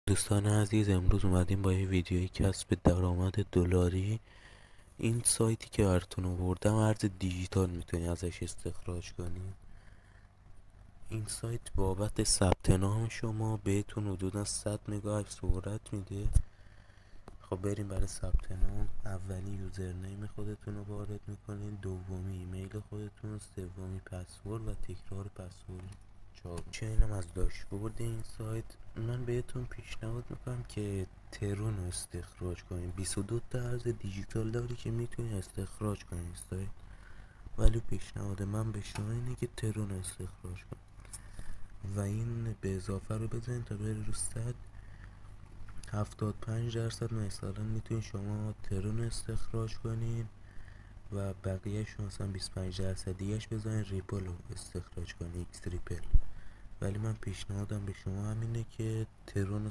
دوستان عزیز، امروز اومدیم با یه ویدیوی کسب درآمد دلاری. این سایتی که براتون آوردم ارز دیجیتال میتونی ازش استخراج کنی. این سایت بابت ثبت نام شما بهتون حدودا 100 مگاهرتز سرعت میده. خب بریم برای ثبت نام. اولی یوزرنیم خودتون رو وارد میکنین، دومی ایمیل خودتون، سومی پسورد و تکرار پسورد. چه اینم از داشبورد این سایت. من بهتون پیشنهاد میکنم که ترون رو استخراج کنین. 22 تا ارز دیجیتال داری که میتونی استخراج کنین سایت، ولی پیشنهاد من به شما اینه که ترون رو استخراج کنین و این به اضافه رو بزنین تا بره رو 100. 75% مثلا میتونین شما ترون استخراج کنین و بقیهش مثلا 25% دیگهش بزنین ریپل رو استخراج کنین، ایکس ریپل. ولی من پیشنهادم به شما همینه که ترون رو